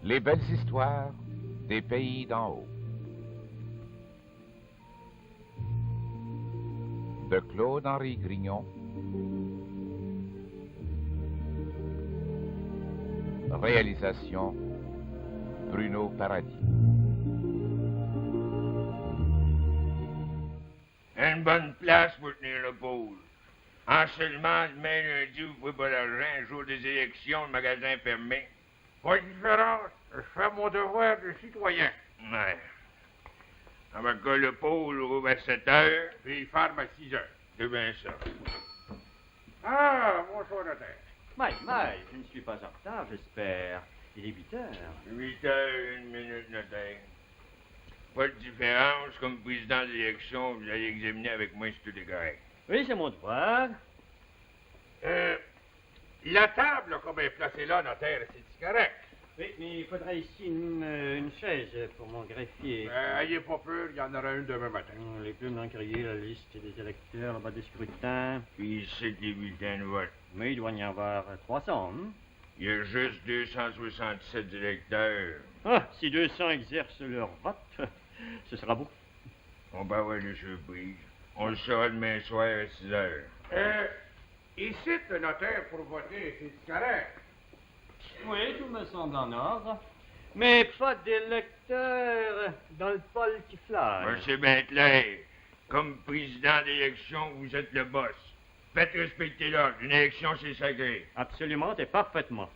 Les belles histoires des pays d'en haut. De Claude-Henri Grignon. Réalisation Bruno Paradis. Une bonne place pour tenir le pôle. En seulement demain lundi, vous pouvez pas l'argent, jour des élections, le magasin fermé. Pas de différence. Je fais mon devoir de citoyen. Ouais. Avec que le pôle ouvre à 7 heures. Puis il ferme à 6 heures. C'est bien ça. Ah, bonsoir, notaire. Mais, je ne suis pas en retard, j'espère. Il est 8 heures. 8 heures, 1 minute, notaire. Pas de différence. Comme président d'élection, vous allez examiner avec moi si tout est correct. Oui, c'est mon devoir. La table, comme elle est placée là, notaire, c'est correct. Oui, mais il faudrait ici une chaise pour mon greffier. Ayez pas peur, il y en aura une demain matin. Les plumes d'encrier, la liste des électeurs, là-bas des scrutins. Puis c'est des bulletins de vote. Mais il doit y en avoir 300, hein? Il y a juste 267 électeurs. Ah, si 200 exercent leur vote, ce sera beau. On va avoir des surprises. On le saura demain soir à 6 heures. Ici, le notaire pour voter, c'est correct. Oui, tout me semble en ordre. Mais pas d'électeurs dans le pôle qui flaire. Ben, c'est bien clair. Comme président d'élection, vous êtes le boss. Faites respecter l'ordre. Une élection, c'est sacré. Absolument et parfaitement.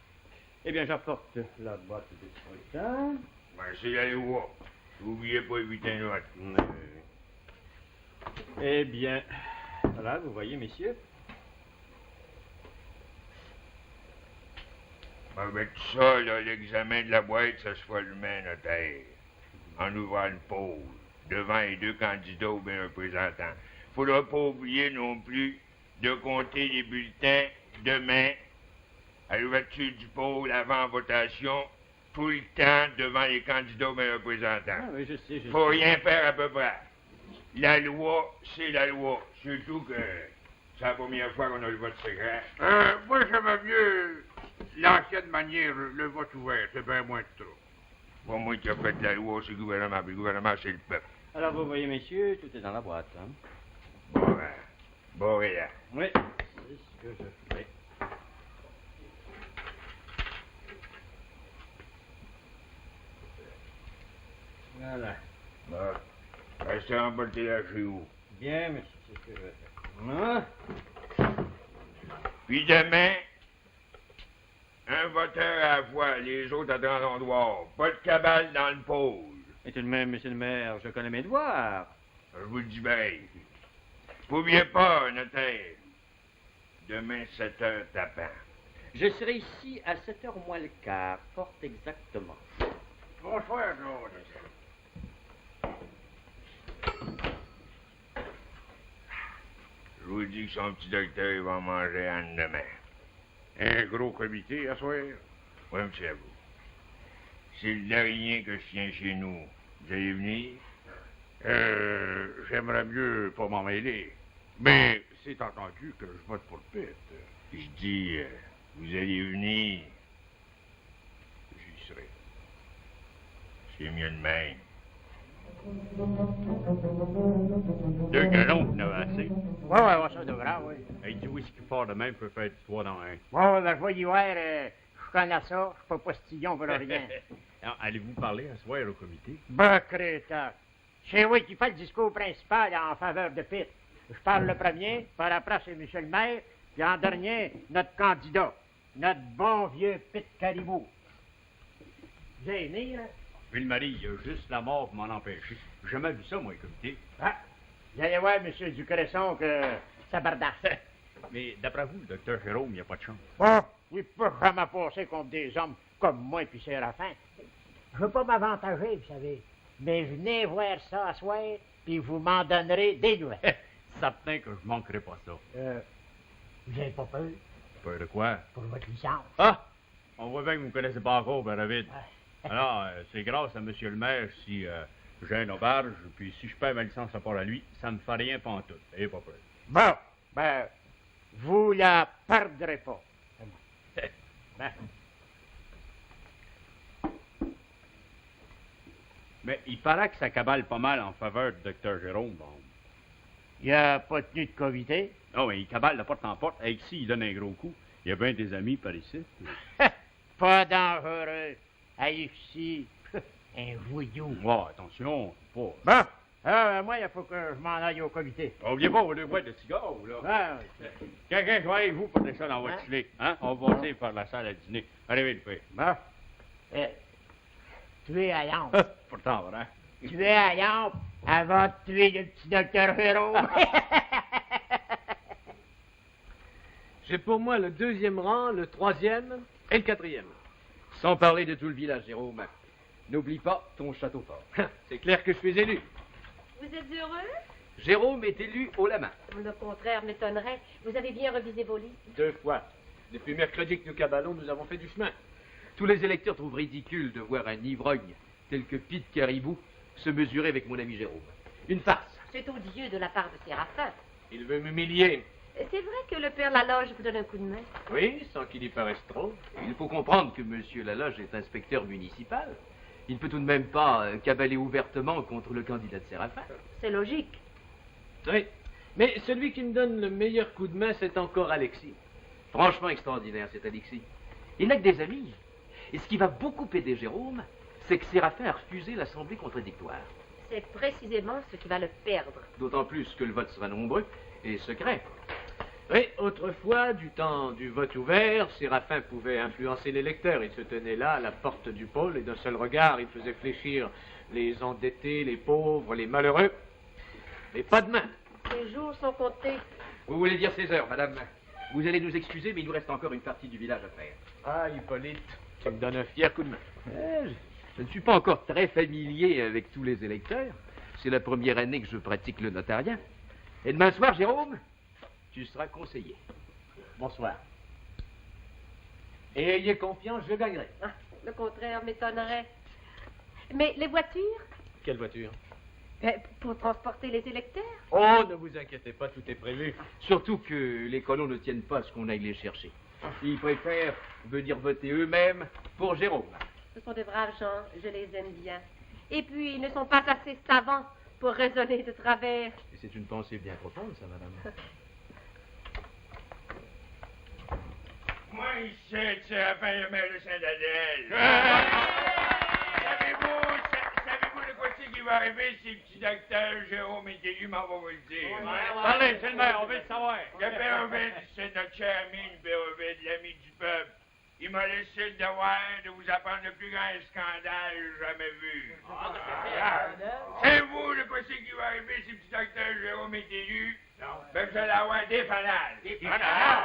Eh bien, j'apporte la boîte de scrutin. Ben, c'est la loi. N'oubliez pas les bulletins de vote. Eh bien, voilà, vous voyez, messieurs. Avec tout ça, là, l'examen de la boîte, ça se fera demain, notaire. En ouvrant le pôle, devant les deux candidats ou bien représentants. Faudra pas oublier non plus de compter les bulletins demain, à l'ouverture du pôle, avant votation, tout le temps devant les candidats ou bien représentants. Ah oui, je sais. Faut rien faire à peu près. La loi, c'est la loi. Surtout que c'est la première fois qu'on a le vote secret. Moi, j'aimais mieux l'ancienne manière, le vote ouvert. C'est bien moins de trop. Pour moi qui a fait la loi, c'est le gouvernement. Puis le gouvernement, c'est le peuple. Alors, vous voyez, messieurs, tout est dans la boîte, hein? Bon, rien. Oui, c'est ce que je fais. Voilà. Bon. Restez emporté là chez vous. Bien, monsieur, c'est ce que je vais faire. Puis demain, un voteur à la fois, les autres à 30 endroits. Pas de cabale dans le pôle. Et tout de même, monsieur le maire, je connais mes devoirs. Je vous le dis bien. N'oubliez pas, notaire. Demain, 7 heures tapant. Je serai ici à 7h moins le quart, fort exactement. Bonsoir, Claude. Je vous dis que son petit docteur, il va manger en demain. Un gros comité à soir? Oui, monsieur Abou. C'est le dernier que je tiens chez nous. Vous allez venir? J'aimerais mieux pas m'en mêler. Mais c'est entendu que je vote pour le pit. Je dis, vous allez venir? J'y serai. C'est mieux de même. 2 gallons, vous en avez assez. Ouais, ça devrait, oui. Hey, du whisky fort de même peut faire 3 dans 1. Ouais, ben, je vais y voir, je connais ça, je suis pas postillon, voilà rien. Alors, allez-vous parler à soir au comité? Ben, crétin. C'est oui qui fait le discours principal en faveur de Pitt. Je parle le premier, par après c'est monsieur le maire, puis en dernier, notre candidat, notre bon vieux Pitt Caribou. Vous allez venir, hein? Ville-Marie, il y a juste la mort pour m'en empêcher. J'ai jamais vu ça, moi, au comité. Ah, vous allez voir, monsieur Ducresson, que ça bardasse. Mais d'après vous, le docteur Jérôme, il n'y a pas de chance. Oh, il peut jamais passer contre des hommes comme moi puis Séraphin. Je veux pas m'avantager, vous savez. Mais venez voir ça à soir, puis vous m'en donnerez des nouvelles. Certain que je manquerai pas ça. Vous avez pas peur Peur de quoi? pour votre licence? Ah! On voit bien que vous ne me connaissez pas encore, ben David. Alors, c'est grâce à monsieur le maire si j'ai un auberge, puis si je perds ma licence à part à lui, ça me fait rien pantoute. Ayez pas peur. Bon, ben, vous la perdrez pas. Ben. Mais il paraît que ça cabale pas mal en faveur du docteur Jérôme, bon. Il a pas tenu de comité. Non, mais il cabale de porte en porte. Et ici, il donne un gros coup. Il y a bien des amis par ici. Pas dangereux. Ici, un voyou. Oh, attention, pas... Bon, moi, il faut que je m'en aille au comité. Oubliez pas vos 2 boîtes de cigares, là. Ah, Quelqu'un soit avec vous pour laisser ça dans votre Hein? filet. Hein? On va passer par la salle à dîner. Arrivez, le prix. bon. Tuer à Yamp. Pourtant, vrai. Tuer à Yamp avant de tuer le petit docteur Jérôme. J'ai pour moi le 2e rang, le 3e et le 4e. Sans parler de tout le village, Jérôme. N'oublie pas ton château fort. C'est clair que je suis élu. Vous êtes heureux? Jérôme est élu haut la main. Le contraire m'étonnerait. Vous avez bien revisé vos livres. 2 fois. Depuis mercredi que nous cabalons, nous avons fait du chemin. Tous les électeurs trouvent ridicule de voir un ivrogne tel que Pete Caribou se mesurer avec mon ami Jérôme. Une farce. C'est odieux de la part de Séraphin. Il veut m'humilier. C'est vrai que le père Laloge vous donne un coup de main. Oui, sans qu'il y paraisse trop. Il faut comprendre que Monsieur Laloge est inspecteur municipal. Il ne peut tout de même pas cabaler ouvertement contre le candidat de Séraphin. C'est logique. Oui. Mais celui qui me donne le meilleur coup de main, c'est encore Alexis. Franchement extraordinaire, cet Alexis. Il n'a que des amis. Et ce qui va beaucoup aider Jérôme, c'est que Séraphin a refusé l'assemblée contradictoire. C'est précisément ce qui va le perdre. D'autant plus que le vote sera nombreux et secret. Oui, autrefois, du temps du vote ouvert, Séraphin pouvait influencer l'électeur. Il se tenait là, à la porte du pôle, et d'un seul regard, il faisait fléchir les endettés, les pauvres, les malheureux. Mais pas de main. Les jours sont comptés. Vous voulez dire 16 heures, madame? Vous allez nous excuser, mais il nous reste encore une partie du village à faire. Ah, Hippolyte, tu me donnes un fier coup de main. Je ne suis pas encore très familier avec tous les électeurs. C'est la première année que je pratique le notariat. Et demain soir, Jérôme, tu seras conseiller. Bonsoir. Et ayez confiance, je gagnerai. Ah, le contraire m'étonnerait. Mais les voitures? Quelle voiture? Pour transporter les électeurs? Oh, ne vous inquiétez pas, tout est prévu. Surtout que les colons ne tiennent pas à ce qu'on aille les chercher. Ils préfèrent venir voter eux-mêmes pour Jérôme. Ce sont de braves gens, je les aime bien. Et puis, ils ne sont pas assez savants pour raisonner de travers. Et c'est une pensée bien profonde, ça, madame. Moi, ici, Séraphin, le maire de Saint-Adèle. Savez-vous de quoi c'est qui va arriver si le petit docteur Jérôme est élu, m'en va vous le dire. Parlez, c'est le maire, on veut le savoir. Le père Ovid, c'est notre cher ami, le père Ovid, l'ami du peuple. Il m'a laissé le devoir de vous apprendre le plus grand scandale jamais vu. Savez-vous de quoi c'est qui va arriver si le petit docteur Jérôme est élu? Ben, vous allez avoir des fanales. Des fanales.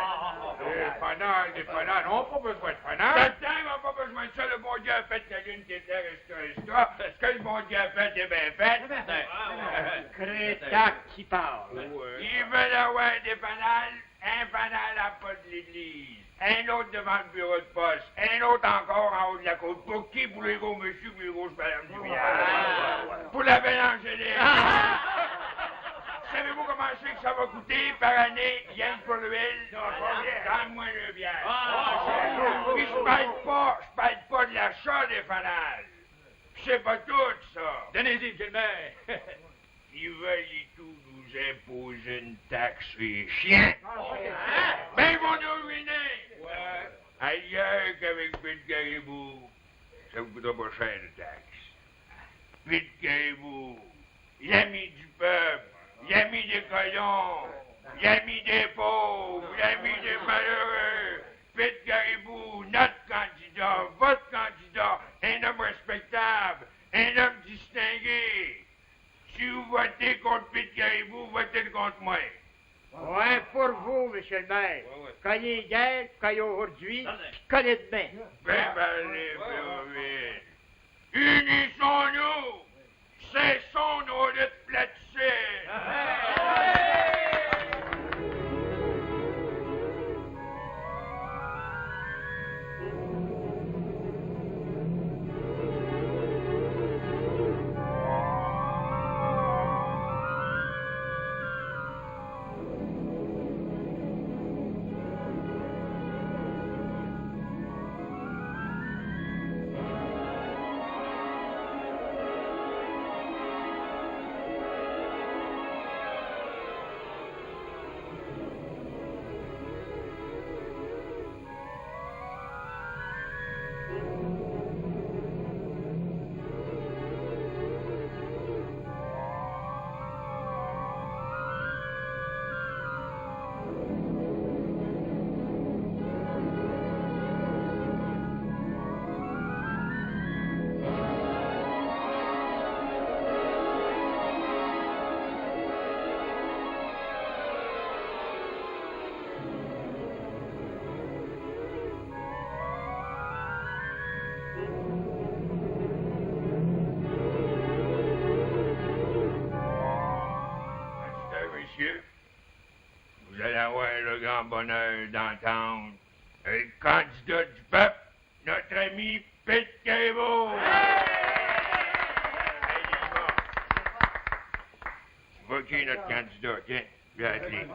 On n'a pas besoin de fanales. Certain, on n'a pas besoin de ça. Le bon Dieu a fait la lune, qui était, extra. Ce que le bon Dieu a fait est bien fait. Crétac qui parle. Ils veulent avoir des fanales. Un fanal à pas de l'église. Un autre devant le bureau de poste. Un autre encore en haut de la côte. Pour qui? Pour les gros monsieur, pour les grosses madames du village. Pour la belle Angélique. Savez-vous comment c'est que ça va coûter par année, rien que pour l'huile? Donne-moi le bière. Puis je parle pas de l'achat des fanales. C'est pas tout, ça. Donnez-y, monsieur le maire. Ils veulent et tout nous imposer une taxe sur les chiens. Ben, ils vont nous ruiner. Ailleurs qu'avec Pete Caribou, ça vous coûtera pas cher de taxe. Pete Caribou, l'ami du peuple, l'ami des colons, l'ami des pauvres, l'ami des malheureux. Pete Caribou, notre candidat, votre candidat, un homme respectable, un homme distingué. Si vous votez contre Pete Caribou, votez contre moi. Ouais, pour vous, monsieur le maire. Cognez hier, cognez aujourd'hui, cognez demain. Ben, allez, Péroville. Unissons-nous. Cessons nos luttes platicides. grand bonheur d'entendre le candidat du peuple, notre ami Pete Caribou. Va qui est notre candidat, tiens, viens à clé.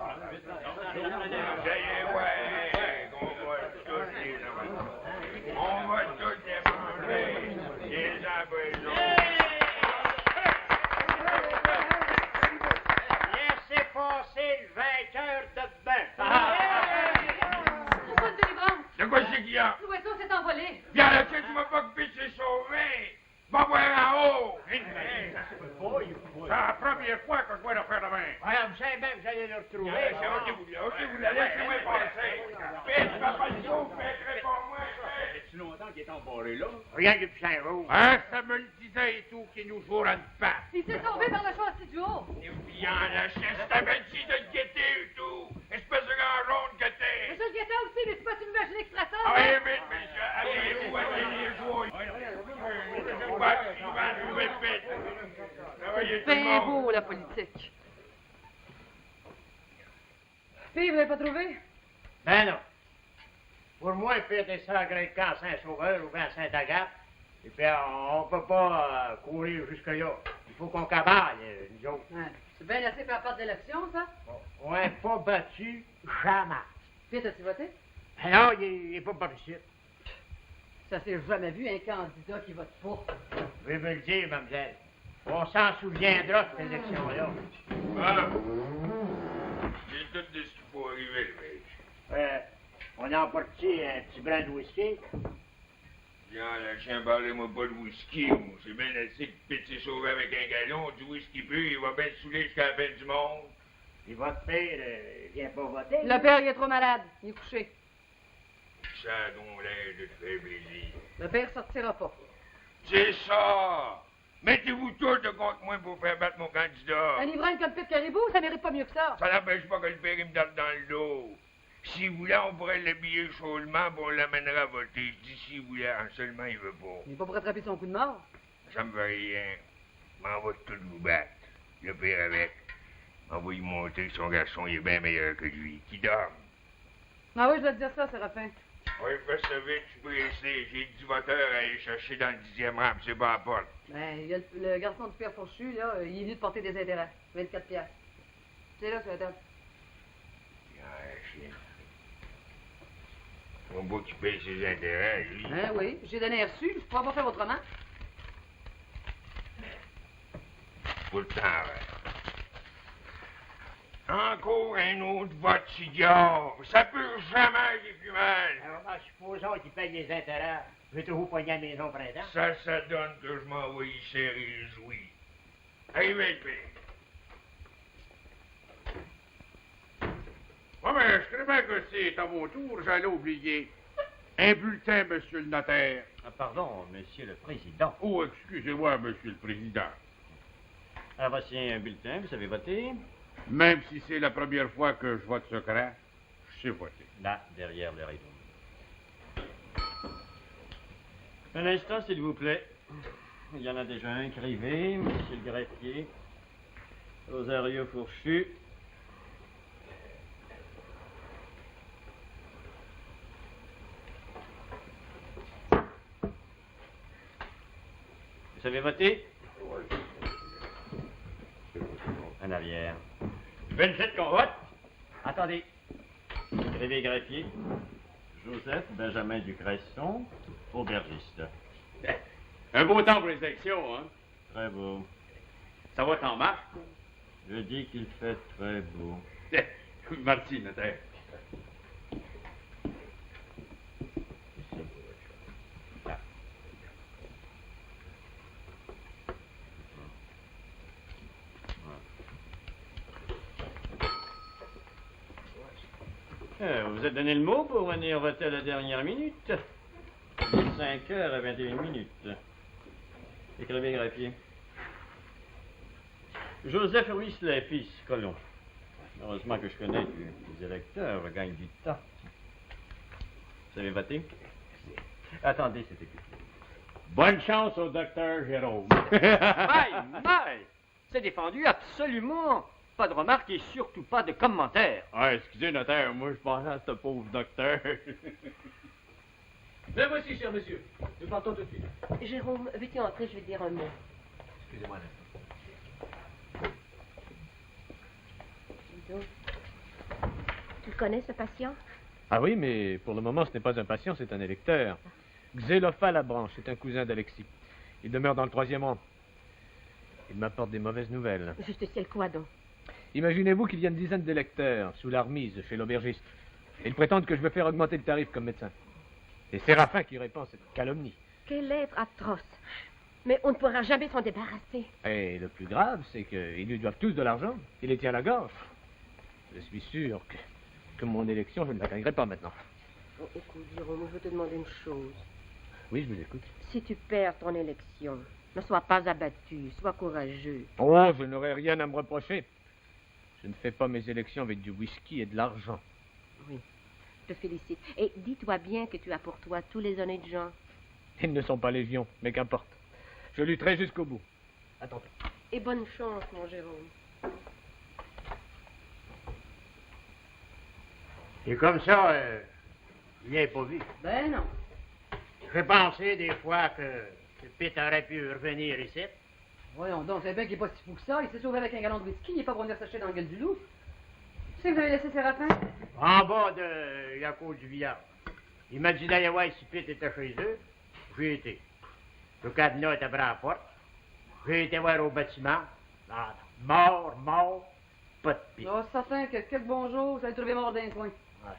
On va tous les manger, les uns après les autres. Laissez passer le vainqueur de bain. Bonne délivrance. De quoi c'est qu'il y a? L'oiseau s'est envolé. Bien là, tu m'as pas que s'est sauvé. Va voir en haut. C'est la première fois que je vois l'affaire de main. Alors, vous savez bien que vous allez le retrouver. Ôtez-vous là, laissez-moi passer. Pete, tu vas pas le saut, Pete, réponds-moi. C'est longtemps qu'il est embarré là. Rien que du Saint-Rouge. Hein, ça me le disait et tout, qu'il nous jouera une patte. Il s'est sauvé par la chance du haut. Il y en a chez t'avais dit de le guetter et tout. Espèce de grand jaune que t'es. Je le guettais aussi, mais c'est pas une machine extraterrestre. Allez, vite, monsieur. Allez-vous, allez, les joueurs. On va trouver Pete. Travaillez tout le Ben monde. beau, la politique. Puis, vous l'avez pas trouvé? Ben non. Pour moi, Pete est sacré camp Saint-Sauveur ou bien Saint-Agathe. Et puis, on peut pas courir jusque-là. Il faut qu'on cabale, nous autres. Ouais. C'est bien assez pour la part d'élection, ça? On n'est pas battu jamais. Puis, as-tu voté? Ben non, il est pas par ici. Ça s'est jamais vu, un candidat qui vote pas. Je vais vous le dire, mademoiselle. On s'en souviendra de cette élection-là. Ah. J'ai tout de ce qu'il faut arriver, mec. On a emporté un petit brin de whisky. Bien, le chien, parlez-moi pas de whisky. C'est bien assez que Pete s'est sauvé avec un galon. Du whisky pur, il va bien se saouler jusqu'à la fin du monde. Et votre père vient pas voter. Le père, il est trop malade. Il est couché. Ça a donc l'air de te faire plaisir. Le père sortira pas. C'est ça! Mettez-vous tous de contre moi pour faire battre mon candidat. Un ivrogne comme Pete Caribou, ça mérite pas mieux que ça. Ça n'empêche pas que le père il me tape dans le dos. Si vous voulez, on pourrait l'habiller chaudement pour on l'amènera à voter. Je dis si vous voulez, seulement il veut pas. Il est pas pour rattraper son coup de mort. Ça me fait rien. M'en va tous vous battre. Le père avec. M'en va y montrer que son garçon il est bien meilleur que lui. Qui dorme. Ah oui, je dois te dire ça, Séraphin. Oui, fais ça vite, je suis pressé. J'ai 10 voteurs à aller chercher dans le 10e rang, puis c'est pas à la porte. Ben, il y a le garçon du père Fourchu, là, il est venu de porter des intérêts. 24 piastres. C'est là, sur la table. Chien. On voit qu'il paye ses intérêts, lui. Hein, oui, j'ai donné un reçu, je pourrais pas faire autrement. Tout le temps, ouais. Encore un autre vote cigare. Ça peut jamais aller plus mal. Alors, supposons qu'il paye les intérêts. Je vais toujours pogner la maison au printemps. Ça donne que je m'envoie y serrer les jouis. Arrivez, le père. Ouais, mais je sais bien que c'est à mon tour, j'allais oublier. Un bulletin, monsieur le notaire. Ah, pardon, monsieur le président. Oh, excusez-moi, monsieur le président. Alors, voici un bulletin, vous avez voté? Même si c'est la première fois que je vote secret, je sais voter. Là, derrière le rideau. Un instant, s'il vous plaît. Il y en a déjà un, Crivé, monsieur le greffier, Rosario Fourchu. Vous avez voté? En arrière. 27 qu'on vote. Attendez. Crivé greffier. Joseph Benjamin Ducresson, aubergiste. Un beau temps pour les élections, hein? Très beau. Ça va t'en marche? Je dis qu'il fait très beau. Merci, notaire. Vous êtes donné le mot pour venir voter à la dernière minute. 5h21. Écrivez, greffier. Joseph Ruisselet, fils, colon. Heureusement que je connais les électeurs, je gagne du temps. Vous avez voté? Attendez, c'est écrit. Bonne chance au docteur Jérôme. Maï! C'est défendu absolument. Pas de remarques et surtout pas de commentaires. Ah, excusez, notaire, moi je pensais à ce pauvre docteur. Me voici, cher monsieur. Nous partons tout de suite. Jérôme, veux-tu entrer? Je vais te dire un mot. Excusez-moi un instant. Donc, tu connais ce patient? Ah oui, mais pour le moment, ce n'est pas un patient, c'est un électeur. Xélophale Labranche, c'est un cousin d'Alexis. Il demeure dans le 3e rang. Il m'apporte des mauvaises nouvelles. Juste ciel quoi donc? Imaginez-vous qu'il y a une dizaine d'électeurs sous la remise chez l'aubergiste. Ils prétendent que je veux faire augmenter le tarif comme médecin. C'est Séraphin qui répand cette calomnie. Quel être atroce! Mais on ne pourra jamais s'en débarrasser. Et le plus grave, c'est qu'ils lui doivent tous de l'argent. Il les tient à la gorge. Je suis sûr que mon élection, je ne la gagnerai pas maintenant. Oh, écoute, Jérôme, je veux te demander une chose. Oui, je vous écoute. Si tu perds ton élection, ne sois pas abattu, sois courageux. Oh, je n'aurai rien à me reprocher. Je ne fais pas mes élections avec du whisky et de l'argent. Oui, je te félicite. Et dis-toi bien que tu as pour toi tous les honnêtes gens. Ils ne sont pas légion, mais qu'importe. Je lutterai jusqu'au bout. À tantôt. Et bonne chance, mon Jérôme. Et comme ça, il n'est pas vu. Ben non. J'ai pensé des fois que Pete aurait pu revenir ici. Voyons donc, c'est bien qu'il n'est pas si fou que ça. Il s'est sauvé avec un gallon de whisky. Il n'est pas pour venir s'acheter dans la gueule du loup. Tu sais que vous avez laissé Séraphin? En bas de la côte du Villard. Il m'a dit d'aller voir si Pete était chez eux. J'y été. Le cadenas était prêt à la porte. J'ai été voir au bâtiment. Là, mort, pas de Pete. Oh, certain que quel bonjour, vous allez trouver mort d'un coin. Ouais.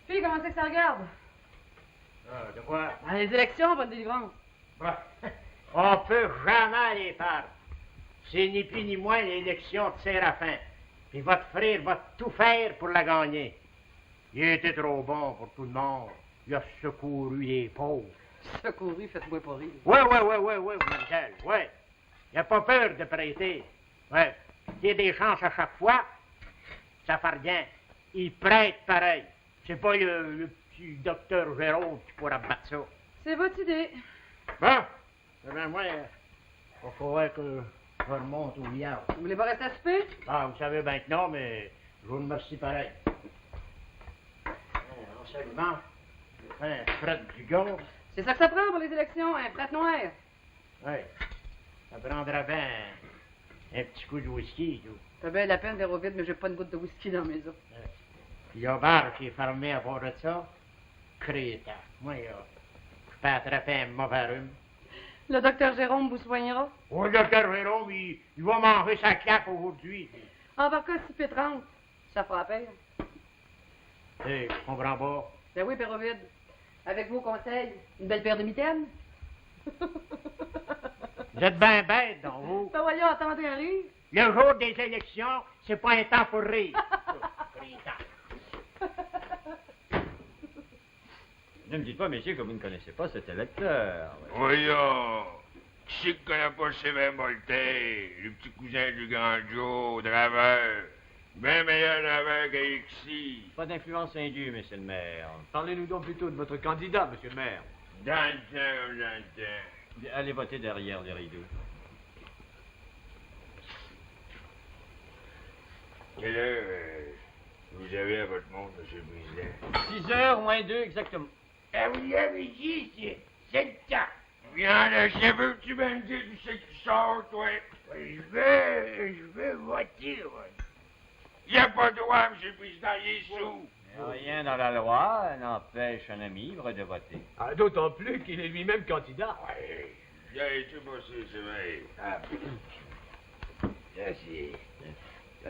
Puis, comment c'est que ça regarde? De quoi? Ah, les élections, bonne délivrance. Bah, on peut jamais les perdre. C'est ni plus ni moins l'élection de Séraphin. Puis votre frère va tout faire pour la gagner. Il était trop bon pour tout le monde. Il a secouru les pauvres. Secouru, faites-moi pas rire. Ouais, mademoiselle, ouais. Il n'a pas peur de prêter. Ouais. S'il y a des chances à chaque fois, ça fait rien. Il prête pareil. C'est pas le petit docteur Jérôme qui pourra battre ça. C'est votre idée. Bon, ben moi, il faudrait que je remonte au Villard. Vous voulez pas rester à souper? Ah, vous savez bien que non, mais je vous remercie pareil. Enseignement, un frette du gars. C'est ça que ça prend pour les élections, un frette noir. Oui, ça prendra bien un petit coup de whisky, tout. Ça fait bien la peine d'être vite, mais j'ai pas une goutte de whisky dans mes os. Il y a un bar qui est fermé à part de ça. Crétin. Moi, je peux attraper un mauvais rhume. Le docteur Jérôme vous soignera? Oh, le docteur Jérôme, il va manger sa claque aujourd'hui. En par cas, si Pete rentre, ça fera la paix. Je comprends pas. Ben oui, Pérovide. Avec vos conseils, une belle paire de mitaines? Vous êtes bien bête, donc, vous. Ben voyons, attendez à rire. Le jour des élections, c'est pas un temps pour rire. Ne me dites pas, messieurs, que vous ne connaissez pas cet électeur. Voyons. Qui c'est qui connaît pas Sévère Voltaire, le petit cousin du grand Joe, draveur. Bien meilleur draveur qu'Alexis. Pas d'influence indue, monsieur le maire. Parlez-nous donc plutôt de votre candidat, monsieur le maire. Dans le temps, dans le temps. Allez voter derrière les rideaux. Quelle heure vous avez à votre montre, monsieur le président? 6h moins 2 exactement. Ah, vous l'avez dit, c'est le temps. Viens, le chef, tu vas me dire où c'est que tu sors, toi? Je vais voter, ouais. Il n'y a pas de droit, monsieur le président, il est sous. Rien dans la loi n'empêche un ami ivre de voter. Ah, d'autant plus qu'il est lui-même candidat. Ouais, j'ai été bossé, c'est vrai. Ah,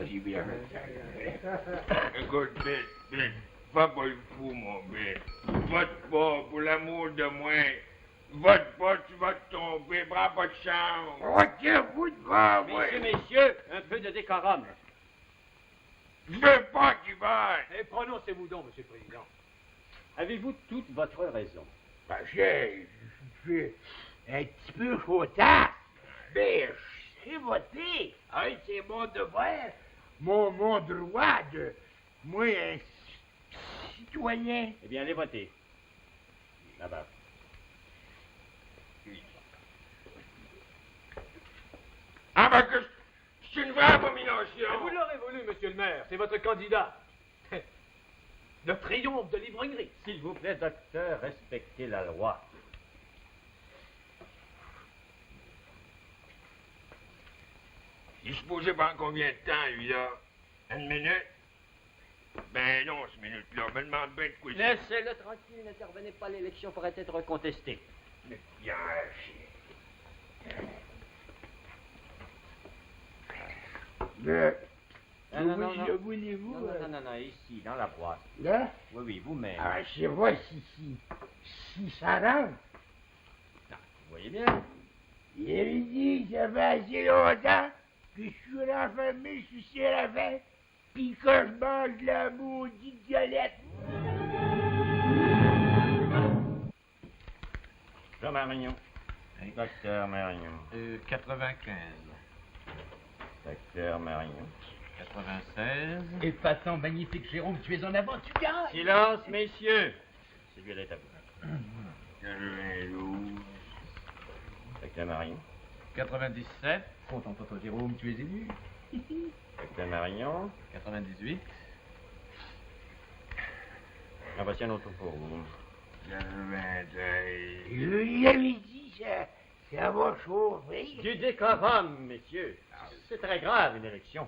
j'ai bien fait. Écoute, Bill, va pas le fou, mon Bill. Vote pas, pour l'amour de moi. Vote pas, tu vas te tomber, prends pas de chance. Retirez-vous de moi, moi. Messieurs, un peu de décorum. Je veux pas qu'il vaille. Et prononcez-vous donc, monsieur le président. Avez-vous toute votre raison? Ben, j'ai un petit peu chaudasse, mais je sais voter. Hein, c'est mon devoir, mon droit de... Moi, un citoyen. Eh bien, allez voter. Là-bas. Ah, ben que c'est une fais abomination. Vous l'aurez voulu, monsieur le maire. C'est votre candidat. Le triomphe de l'ivrognerie. S'il vous plaît, docteur, respectez la loi. Il se posait pendant combien de temps, lui, là? Une minute? Ben non, ce minute-là. Me demande bien de quoi il Laissez-le tranquille, n'intervenez pas, l'élection pourrait être contestée. Mais bien, Non, voulez-vous? Non, ici, dans la boîte. Là? Oui, vous-même. Ah, je vois si ça rentre. Vous voyez bien. Il avait dit, ça fait assez longtemps que je suis renfermé sur Séraphin, pis que je mange de la maudite galette. Jean Marignon. Docteur Marignon. 95. Docteur Marignon. 96. Épatant, magnifique, Jérôme, tu es en avant, tu gagnes. Silence, messieurs. C'est lui à vous. 92. Docteur Marignon. 97. Content-toi, Jérôme, tu es élu. Docteur Marignon. 98. Ah, voici un autre pour vous. 93. Il avait dit, ça va chauffer. Du décorum, messieurs. C'est très grave, une élection.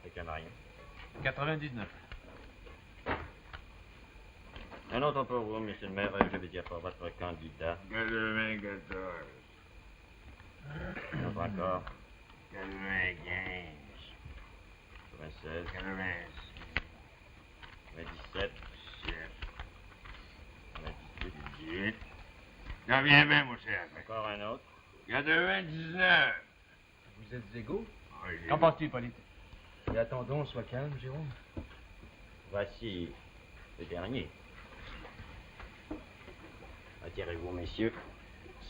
Docteur Marignon. 99. Un autre pour vous, monsieur le maire. Je vais dire pour votre candidat. 94. Un autre encore. 95. 96. 96. 97. 18. J'en viens bien, mon cher. Encore un autre. 99. Vous êtes égaux? Qu'en penses-tu, Hippolyte? Et attendons, sois calme, Jérôme. Voici le dernier. Attirez-vous, messieurs.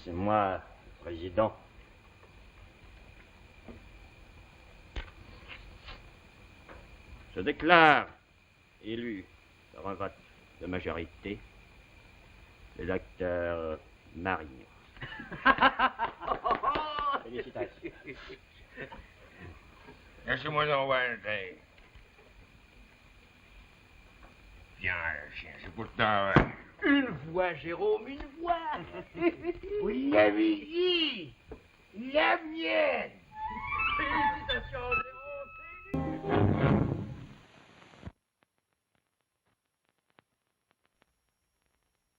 C'est moi, le président. Je déclare élu par un vote de majorité le docteur Marignon. Félicitations. Laissez-moi donc voir une tête. Viens, chien, c'est pour te travailler. Une voix, Jérôme, une voix. Vous l'avez dit, la mienne.